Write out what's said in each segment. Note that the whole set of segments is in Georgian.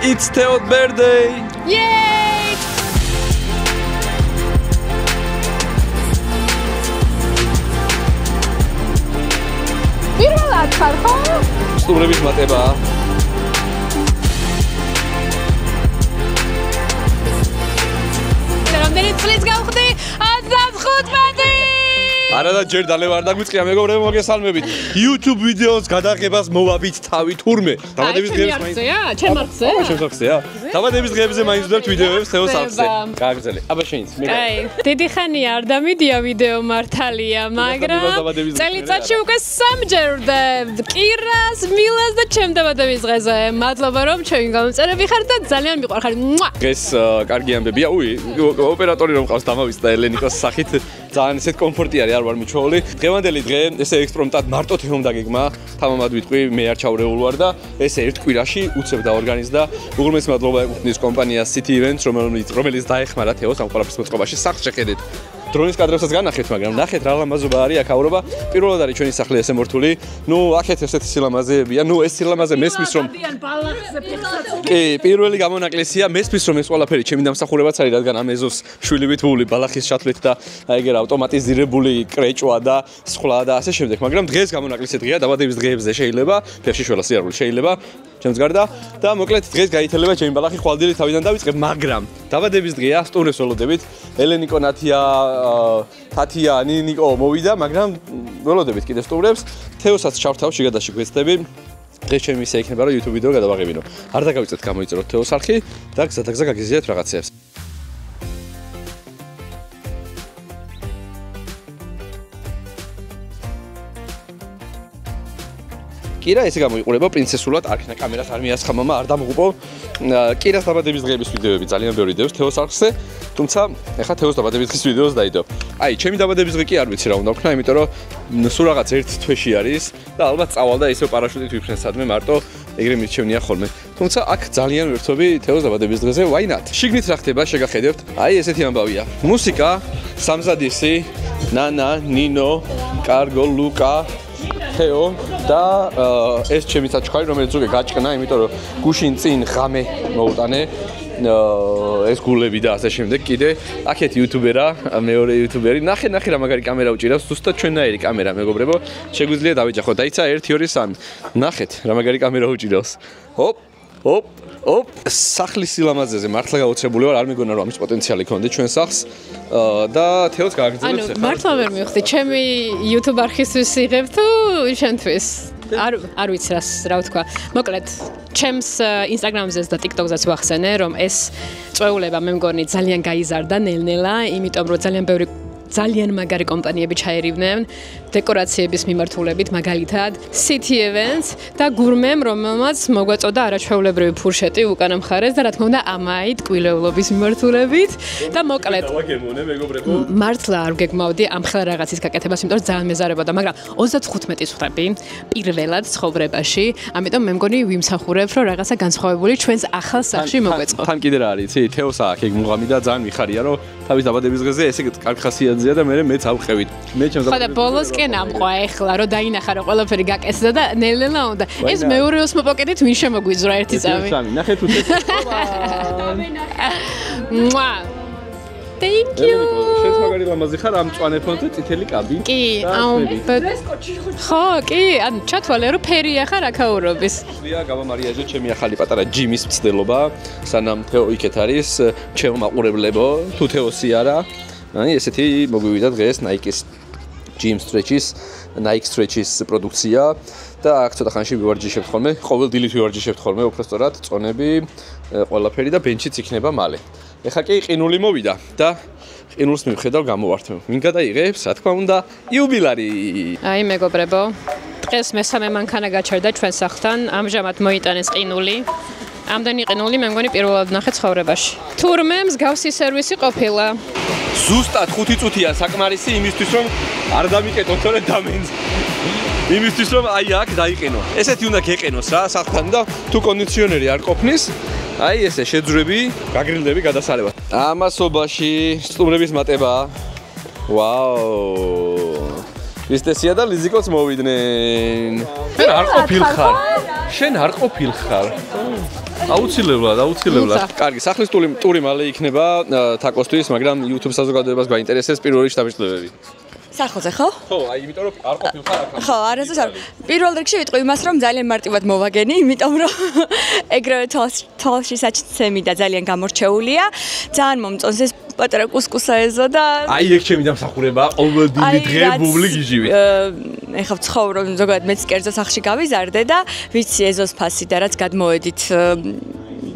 It's Theo's birthday. Yay! პირველად ხარ ხო? სტუმრების მატებაა. რამდენი წლის გავხდი? 95. არა და ჯერ დალე ვარ დაგვიწყია მეგობრებო მოგესალმებით. YouTube ვიდეოს გადაღებას მოვაბით თავი თურმე. დაბადების დღეებს მაინც. ჩემ არხზე? ჩემ არხზეა. დაბადების დღეებზე მაინც ვდებთ ვიდეოებს Theo's არხზე. გააგრძელე. აბა შეინც. აი, დიდი ხანია არ დამიდია ვიდეო მართალია, მაგრამ წელიწადში უკვე 3-ჯერ ვდებ. კირას, მილას და ჩემ დაბადების დღეზე. მადლობა რომ ჩემი გამომწერები ხართ და ძალიან მიყვარხარ. დღეს კარგი ამბებია. ოპერატორი რომ ყავს დამავიწყდა ელენიკოს სახით. ძალიან ესეთ კომფორტი არის არ ვარ მიჩვეული. დღევანდელი დღე ესე ექსპრომტად მარტო თემამ დაგეგმა. თამამად ვიტყვი, მე არ ჩავრეულ ვარ და ესე ერთ კვირაში უცებ დაორგანიზდა. უღრმესი მადლობა ეკუთვნის კომპანიას City Events, რომელიც დაეხმარა Theo's ამ ყველაფრის მოწყობაში. სახს შეხედეთ. დრონის კადრებსაც განახეთ, მაგრამ ნახეთ რა ლამაზობა არის აქ აურობა. პირველად არის ჩვენი სახლი ესე მორთული. ნუ აქეთ ესეთი სილამაზეებია. ნუ ეს სილამაზე მესმის რომ კი, პირველი გამონაკლისია, მესმის რომ ეს ყველაფერი ჩემი დამსახურებაც არის, რადგან ამ ეზოს შვილივით ვული ბალახის ჩათვლით და აი ეგ ავტომატიზირებული კრეჭვა და სხვა და ასე შემდეგ. მაგრამ დღეს გამონაკლისი დღეა, დაბადების დღეებზე შეიძლება, ფეხშიშველა სიარული შეიძლება. ჩემს გარდა და მოკლედ დღეს გაითელება ჩემი ბალახი ხვალდილი თავიდან დავიწყებ, მაგრამ დაბადების დღეა, სტუმრებს ველოდებით. ელენიკო, ნათია, თათია, ნინიკო მოვიდა, მაგრამ ველოდებით კიდე სტუმრებს. Theo's-აც ჩავთავ შიგადაში გვეცდები. დღეს ჩემი ისე იქნება რომ YouTube ვიდეო გადავაღებინო. არ დაგავიწყეთ გამოიწეროთ Theo's არხი და გზადაგზა გაგიზიარეთ რაღაცეებს. კირა ესე გამოიყურება პრინცესულად, არქნა კამერას არ მიასხა მამა, არ დამღუპო. კირას დაბადების დღეების ვიდეოები ძალიან ბევრი დევს Theo's არხზე, თუმცა ეხლა Theo's დაბადების დღის ვიდეოს დაიდო. აი, ჩემი დაბადების დღე კი არ ვიცი რა უნდა ვქნა, იმიტომ რომ სულ რაღაც ერთ თვეში არის და ალბათ წავალ და ისევ პარაშუტით ვიფრენ სადმე მარტო ეგრე მირჩევნია ხოლმე. თუმცა აქ ძალიან ვერთობი Theo's დაბადების დღეზე, why not? შიგნით რა ხდება, შეგახედებთ. აი, ესეთი ამბავია. მუსიკა, სამზადისი, ნანა, ნინო, კარგო, ლუკა Theo და ეს ჩემი საჩუქარი რომელიც უკვე გაჭკნა, იმიტომ რომ გუშინ წინ ღამე მოუტანე ეს გულები და ასე შემდეგ კიდე აქეთ იუთუბერა, მეორე იუთუბერი. ნახე რა მაგარი კამერა უჭირავს, ზუსტად ჩვენნაირი კამერა მეგობრებო. შეგვიძლია დავიჯახოთ. დაიცა 1 2 3. ნახეთ რა მაგარი კამერა უჭირავს. hop სახლის სილამაზეზე მართლა გაუცრებული ვარ, არ მეგონა რომ ამის პოტენციალი ქონდა ჩვენ სახლს და Theo's გააგრძელებს. ანუ მართლა ვერ მივხვდი, ჩემი YouTube არხისთვის იღებ თუ შენთვის? არ ვიცი რა ვთქვა. მოკლედ, ჩემს Instagram-ზეც და TikTok-ზეც ვახსენე, რომ ეს წვეულება მე მგონი ძალიან გაიზარდა ნელ-ნელა, იმიტომ რომ ძალიან მაგარი კომპანიები ჩაერივნენ დეკორაციების მიმართულებით, მაგალითად City Events და გურმემ, რომელმაც მოგვაწოდა არაჩვეულებრივი ფურშეტი უკანა მხარეს და რა თქმა უნდა ამაით კვილეულობის მიმართულებით და მოკლედ მართლა არ გეგმავდი ამ ხელა რაღაცის გაკეთებას, იმიტომ რომ ძალიან მეზარებოდა, მაგრამ 35 წუთები პირველად ცხოვრებაში, ამიტომ მე მგონი ვიმსახურებ, რომ რაღაცა განსხვავებული ჩვენს ახალ სახლში მოგვეწყო. თან კიდე რა არის, იცი, Theo's აქ ეგ მუღამი და ძალიან მიხარია, რომ თავის დაბადების დღეზე ესე კარგი ხასიათზეა და მეც ავყევით. მე ჩემს ხო და ბოლოსკენ ამყვა ეხლა რომ დაინახა რომ ყველაფერი გაკეთდა და ნელ-ნელა უნდა. ეს მეორეოს მოპოკეთით ვინ შემოგვიძრა ერთი წამი. ნახეთ უთე. Thank you. შენს მაგარი ლამაზი ხარ ამ მწვანე ფონზე წითელი კაბი. კი, ხო, კი, ანუ ჩათვალე რომ ფერია ხარ აქაურობის. ხლია გავამარიაჟე ჩემი ახალი პატარა ჯიმის მცდელობა, სანამ Theo იქეთ არის, ჩემო მაყურებლებო, თუ Theo's-ი არა. აი ესეთი მოგვივიდა დღეს Nike-ის Gym Stretches, Nike Stretches პროდუქცია და აქ ცოტა ხანში ვივარჯიშებთ ხოლმე, ყოველ დილით ვივარჯიშებთ ხოლმე, უბრალოდ წონები, ყველაფერი და ბენჩიც იქნება მალე. ეხლა კი ყინული მოვიდა და ყინულს მივხედავ გამოვართ. ვინ გადაიღებს, რა თქმა უნდა, იუბილარი. აი მეგობრებო, დღეს მესამე მანქანა გაჩერდა ჩვენ სახლთან, ამჟამად მოიტანეს ყინული. ამდენი ყინული მე მგონი პირველად ნახე ცხოვრებაში. თურმე მსგავსი სერვისი ყოფილა. ზუსტად 5 წუთია საკმარისი იმისთვის რომ არ დამიკეტო თორე დამენძ. იმისთვის რომ აი აქ დაიყენო. ესეთი უნდა გეყენოს რა სახლთან და თუ კონდიციონერი არ ყოფნის, აი ესე შეძრები, გაგრილდები გადასალება. ამასობაში სტუმრების მატება. ვაუ. ვისტესია და ლიზიკოც მოვიდნენ. შენ არ ყოფილხარ. შენ არ ყოფილხარ. აუცილებლად. კარგი, სახლის ტური მალე იქნება თაკოსთვის, მაგრამ YouTube საზოგადოებას გაინტერესებს პირველი შთაბეჭდილებები. სახლზე ხო? ხო, აი იმიტომ რომ არ ყოფილ ხარ აქ. ხო, არასდროს არ. პირველ რიგში ვიტყვი იმას, რომ ძალიან მარტივად მოვაგენი, იმიტომ რომ ეგრევე თვალში საჩცემი და ძალიან გამორჩეულია. ძალიან მომწონს ეს პატარა კუსკუსა ეზო და აი ეგ ჩემი დამსახურება, ყოველდღიური დღე ბუბლი გიჟივი. ეხლა ვცხოვრობ ზოგადად მეც კერძო სახლში გავიზარდე და ვიცი ეზოს ფასი და რაც გადმოვედით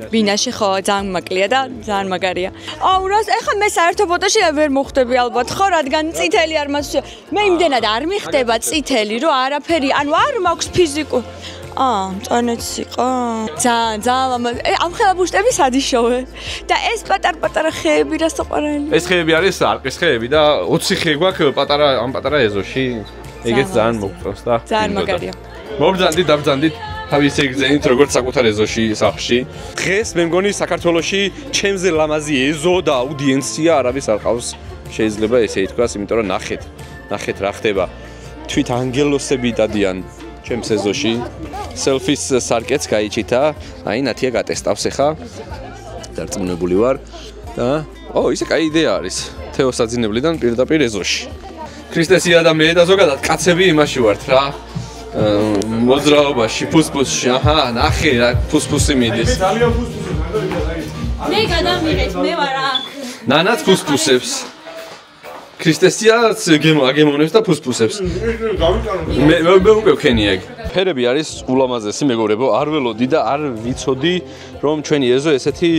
ბინაში ხო ძალიან მაკლია და ძალიან მაგარია. აუ რას ეხლა მე საერთო ფოტოში ვერ მოხვდები ალბათ ხო რადგან წითელი არ მაქვს. მე იმდენად არ მიხდება წითელი რომ არაფერი ანუ არ მაქვს ფიზიკურ მწონეც იყო. ძალიან ამ ხელაბუშტები სადიშოვე და ეს პატარ-პატარა ხეები რა საყვარელი. ეს ხეები არის არყის ხეები და 20 ხე გვაქვს პატარა ეზოში. ეგეც ძალიან მოგწონს და ძალიან მაგარია. დაბრძანდით თავის ეგზენით როგორც საკუთარ ეზოში სახლში. დღეს მე მგონი საქართველოში ჩემზე ლამაზი ეზო და აუდიენცია არავის არ ყავს. შეიძლება ესე ითქვას, იმიტომ რომ ნახეთ რა ხდება. თვით ანგელოსები დადიან ჩემს ეზოში. სელფის სარკეც გაიჩითა. აი ნათია გატესტავს ახლა. დარწმუნებული ვარ და ისე კაი იდეა არის. თეოს აძინებლიდან პირდაპირ ეზოში. ქრისტესია და მე და ზოგადად კაცები იმაში ვართ რა. მოძრაობაში, ფუსფუსში, ნახე რა ფუსფუსი მიდის. მე გადამიღეთ, მე ვარ აქ. ნანაც ფუსფუსებს. ქრისტესიაც აგემონებს და ფუსფუსებს. მე უკვე ვქენი ეგ. ფერები არის ულამაზესი მეგობრებო, არ ველოდი და არ ვიცოდი რომ ჩვენი ეზო ესეთი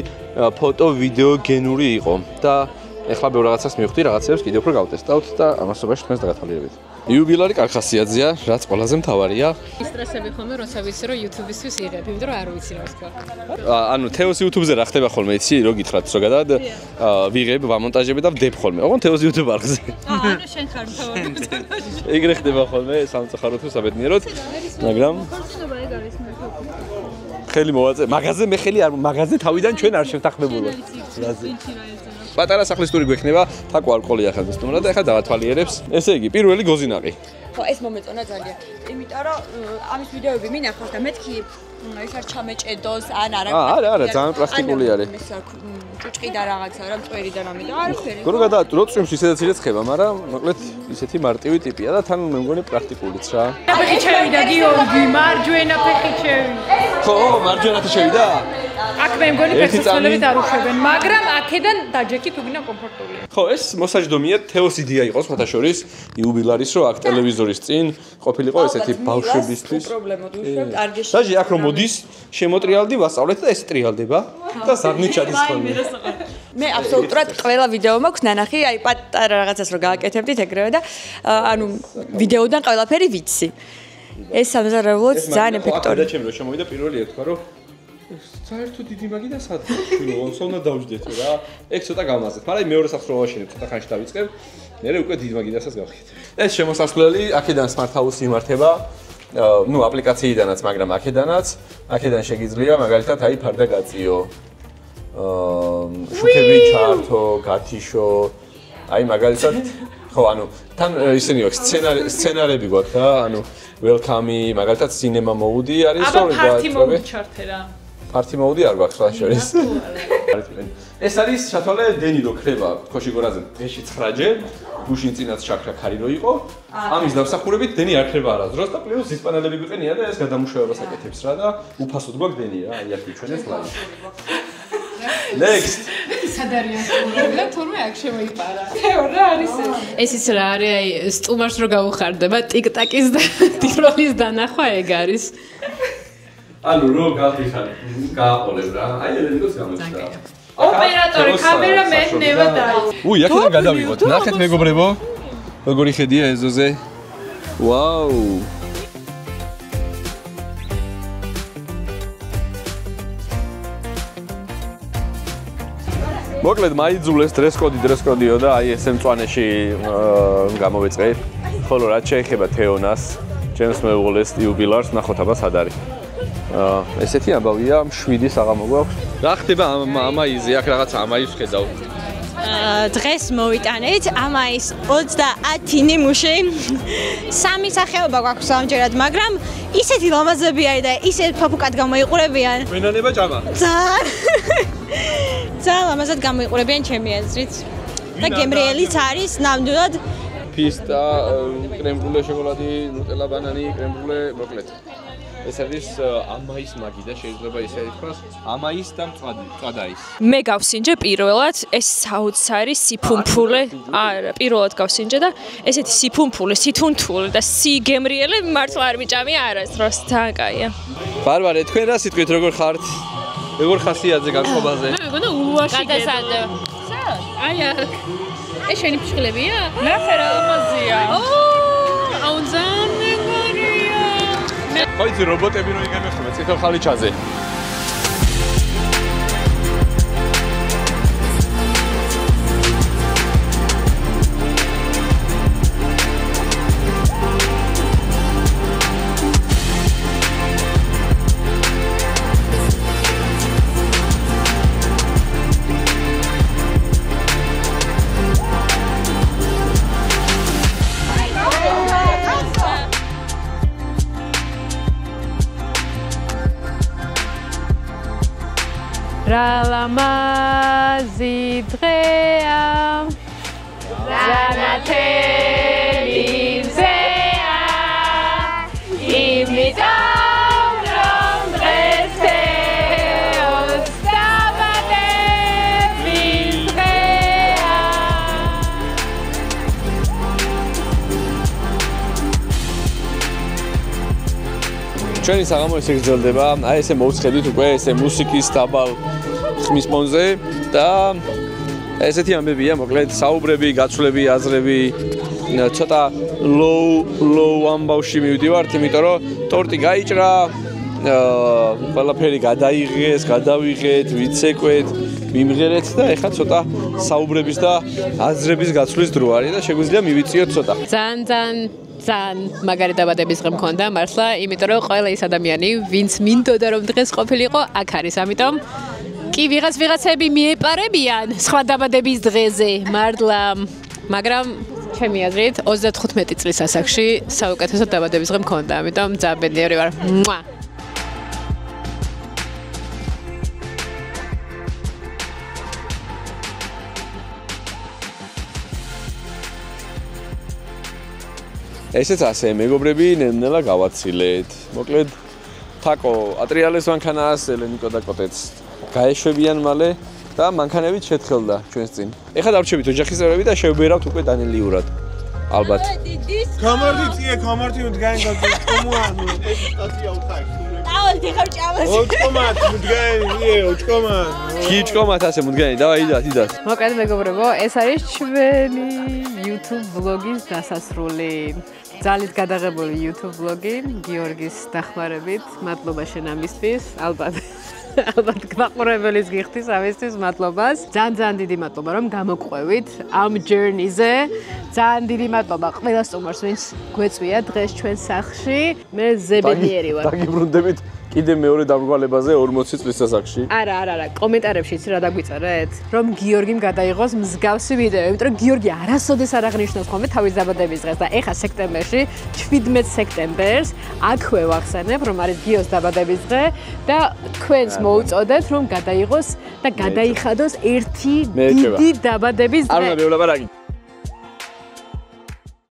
ფოტო ვიდეო გენური იყო და ეხლა ბევრ რაღაცას მივხვდი, რაღაცებს კიდევ უფრო გავტესტავთ და ამასობაში თქვენს დაგათვალიერებით. იუბილარი კარგ ხასიათზეა, რაც ყველაზე მთავარია. ისტრესები ხოლმე, როცა ვიცი რომ YouTube-ისთვის იღებ, იმიტომ რომ არ ვიცი რა ვთქვა. ანუ თეოს YouTube-ზე რა ხდება ხოლმე, იცი, რო გითხრათ ზოგადად, ვიღებ, ვამონტაჟებ და ვდებ ხოლმე. ოღონდ თეოს YouTube არხზე. ანუ შენ ხარ მთავარი. ეგრე ხდება ხოლმე, სამწუხაროდ თუ საბედნიეროდ, მაგრამ ხელი მოვაწე. მე ხელი არ მაღაზია თავიდან ჩვენ არ შევთანხმებულვართ. პატარა სახლის ტური გვექნება, თაკო ალკოოლი ახლა გასტუმრა და ახლა დავათვალიერებს. ესე იგი, პირველი გოზინაყი. ხო, ეს მომეწონა ძალიან. იმიტომ რომ ამის ვიდეოები მინახავს და მეთქი ეს არ ჩამეჭედოს, ან არა. არა, ძალიან პრაქტიკული არის. ჭუჭყი და რაღაცა, რა მწვერი და რამე და არაფერი. გორო როწვიმში ისედაც ირეცხება, მაგრამ მოკლედ ისეთი მარტივი ტიპია და თან მე მგონი პრაქტიკულიც რა. ფეხიჩევი და გიორგი, მარჯვენა ფეხიჩევი. ხო, მარჯვენა შევიდა. აქ მე მგონი ფეხსაცმელებით არ უშვებენ, მაგრამ აქედან დაჯექით უგინა კომფორტულია. ხო, ეს მოსაჯდომია თეოს იდეა იყო სხვათა შორის, იუბილარის რო აქ ტელევიზორის წინ ყოფილიყო ესეთი ბავშვებისთვის. პრობლემად უშვებთ, არ გეშ. დაჟე აქ რომ მოდის, შემოტრიალდი ვასწავლეთ და ეს ტრიალდება და საგნით ჩადის ხოლმე. მე აბსოლუტურად ყველა ვიდეო მაქვს ნანახი, აი პატარა რაღაცას რო გააკეთებდით ეგრევე და ანუ ვიდეოდან ყველაფერი ვიცი. ეს სამზარეულოც ძალიან ეფექტური. და ჩემი რო შემოვიდა პირველი ეთქვა რომ საერთოდ დიდი მაგი და სად შვილო, სონა დავждეთ რა. ეგ ცოტა გამაზეთ. მაგრამ მეორე სახლს რო ვაშენებ, ცოტა ხანში დავიწყებ. მერე უკვე დიდი მაგიდასაც გავხდით. ეს შემოსასვლელი აქედან Smart House იმართება. ნუ აპლიკაციიდანაც, მაგრამ აქედან შეგიძლია მაგალითად აი ფარდა გაწიო. შუქები ჩართო, გათიშო. აი მაგალითად ხო, ანუ თან ისინი აქვს სცენარები გვაქვს რა, ანუ welcome-ი, მაგალითად cinema mode-ი არის რომ პარტი mode ჩართე რა. პარტი mode-ი არ გვაქვს სხვა შორის. ეს არის შათვალე დენი რო ქრება ქოშიგორაზე დღეში 9-ჯერ, გუშინ წინაც შაქრა ქარი რო იყო. ამის დამსახურებით დენი არ ქრება არასდროს და პლუს ისპანელები გვიყენია და ეს გადამუშავებას აკეთებს რა და უფასოდ გვაქვს დენი რა, აი აქ ვიჩვენეს ლაი. Next. სადარიან პრობლემა თორმე აქ შემოიპარა. რა არის ეს? ეს რა არის აი სტუმარს რო გაუხარდება TikTok-ის და TikTok-ის დანახვა ეგ არის. ანუ რო გახიხარ, გააყოლებ რა. აი ელენიკოს გამოჩნდა. ოპერატორი, კამერამენი ნევა დაიწყო. აქედან გადავიღოთ. ნახეთ მეგობრებო. როგორი ხედია ეზოზე. ვაუ. მოკლედ მაიძულეს დრესკოდიო და აი ესე მწვანეში გამოვეწყე. ხოლო რაც შეეხება თეონას, ჩემს მეუღლეს იუბილარს, ნახოთ აბა სად არის. ესეთი ამბავია, 7 საღამო გვაქვს. რა ხდება ამაიზი, აქ რაღაცა ამაიზს ხედავ. დღეს მოვიტანეთ ამაის 30 ნიმუში. სამი სახეობა გვაქვს ამჯერად, მაგრამ ისეთი ლამაზები არის და ისეთ ფაფუკად გამოიყურებიან. ვენანება ჭამა. ძალიან ლამაზად გამოიყურებიან ჩემი აზრით. და გემრიელიც არის ნამდვილად. Pista, creme შოკოლადი, ნუტელა, ბანანი, creme მოკლედ. ეს არის ამაის მაგი და შეიძლება ისე ითქვას, ამაის და მწვადის. მე გავსინჯე პირველად ეს საოცარი სიფუმფულე, არა, პირველად გავსინჯე და ესეთი სიფუმფულე, სითუნთული და სიგემრიელი მართლა არ მიჭამია არასდროს, ძალიან კაია. ბარბარე, თქვენ რა სიტყვით როგორ ხართ? როგორ ხასიათზე განწყობაზე? მე მგონა ულუაში გადასადე. აი აქ. ეს შენი ფშკლებია? ნახე რა ლამაზია. აუ ძალიან მეგარია. ხო იცი რობოტები რო იგამეხმე ციხე ხალიჩაზე. რა ლამაზი დღეა ზანათელი მზეა იმიტომ რომ დღეს ოცდაბადების დღეა ჩვენი საღამო ესე გრძელდება აი ესე მოვცხედით უკვე ესე მუსიკის დაბალ ხმის ფონზე და ესეთი ამბებია მოკლედ საუბრები, გაცვლები, აზრები ცოტა low ამბავში მივდივართ, იმიტომ რომ ტორტი გაიჭრა, ყველაფერი გადაიღეს, გადავიღეთ, ვიცეკვეთ, მიმღერეთ და ეხლა ცოტა საუბრების და აზრების გაცვლის დრო არის და შეგვიძლია მივიწიოთ ცოტა. ძალიან მაგარი დაბადების დღე მქონდა მართლა, იმიტომ რომ ყველა ის ადამიანი, ვინც მინდოდა რომ დღეს ყოფილიყო, აქ არის, ამიტომ კი ვიღაცები მიეპარებიან სხვა დაბადების დღეზე, მართლა, მაგრამ ჩემი აზრით 35 წლის ასაკში საუკეთესო დაბადების დღე მქონდა, ამიტომ ძალიან ბედნიერი ვარ. ესეც ასე, მეგობრები, ნელ-ნელა გავაცილეთ. მოკლედ, თაკო ატრიალეს მანქანას, ელენიკო და კოტეც გაეშვებიან მალე და მანქანებით შეთხელდა ჩვენს წინ. ეხლა დავრჩებით ოჯახის წევრები და შევბერავთ უკვე დანილიურად. ალბათ. გამარდი მდგანი გაგწმოანო, ეს სტაცია უთხარ. დავალდი ხარ ჭამას. ოჭკომათ მდგანი, ოჭკომათ. კი ჭკომათ ასე მდგანი, დავაი იდათ. მოკლედ მეგობრებო, ეს არის ჩვენი YouTube vlogის დასასრული. ძალით გადაღებული YouTube vlogi გიორგის დახმარებით. მადლობა შენ ამისთვის. ალბათ გვაყურებელის გიხდის ამისთვის მადლობას. ძალიან დიდი მადლობა რომ გამოგყვევით ამ journey-ზე. ძალიან დიდი მადლობა ყველა სტუმარს, ვინც გვეწვია დღეს ჩვენ სახლში. მე ზებედიერი ვარ. დაგიბრუნდებით კიდე მეორე დამრგვალებაზე 40 წლის ასაკში. არა, კომენტარებში იცი რა დაგვიწერეთ? რომ გიორგიმ გადაიღოს მსგავსი ვიდეო, იმიტომ რომ გიორგი არასოდეს არ აღნიშნავს ხოლმე თავის დაბადების დღეს და ეხა სექტემბერში, 17 სექტემბერს აქვე ვახსენებ, რომ არის გიოს დაბადების დღე და თქვენს მოუწოდეთ, რომ გადაიღოს და გადაიხადოს ერთი დიდი დაბადების დღე. არ უნდა მეულაპარაკი.